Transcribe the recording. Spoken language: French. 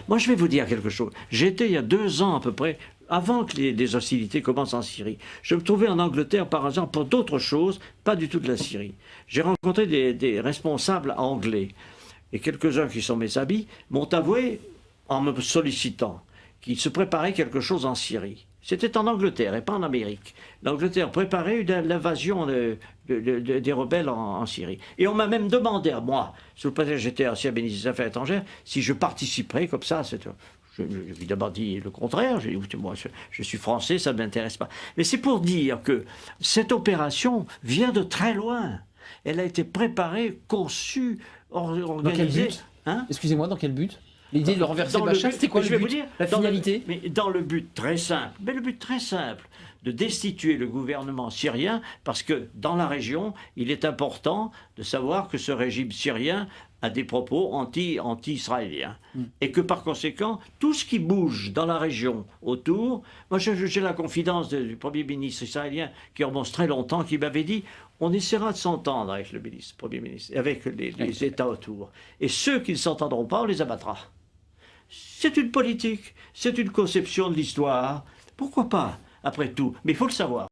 Moi, je vais vous dire quelque chose. J'étais il y a 2 ans à peu près, avant que les hostilités commencent en Syrie. Je me trouvais en Angleterre par hasard pour d'autres choses, pas du tout de la Syrie. J'ai rencontré des responsables anglais. Et quelques-uns qui sont mes amis m'ont avoué, en me sollicitant, qu'il se préparait quelque chose en Syrie. C'était en Angleterre et pas en Amérique. L'Angleterre préparait l'invasion des rebelles en Syrie. Et on m'a même demandé à moi, sous le prétexte que j'étais ancien ministre des Affaires étrangères, si je participerais comme ça. J'ai évidemment dit le contraire. J'ai dit, écoutez, moi, je suis français, ça ne m'intéresse pas. Mais c'est pour dire que cette opération vient de très loin. Elle a été préparée, conçue, organisée. Dans quel but, hein? Excusez-moi, dans quel but? L'idée de renverser Bachar, c'était quoi le but? La finalité? Mais dans le but très simple, de destituer le gouvernement syrien, parce que dans la région, il est important de savoir que ce régime syrien a des propos anti-israéliens. Et que par conséquent, tout ce qui bouge dans la région autour, moi j'ai la confidence du Premier ministre israélien qui remonte très longtemps, qui m'avait dit on essaiera de s'entendre avec le Premier ministre, avec les États autour. Et ceux qui ne s'entendront pas, on les abattra. C'est une politique, c'est une conception de l'histoire. Pourquoi pas, après tout? Mais il faut le savoir.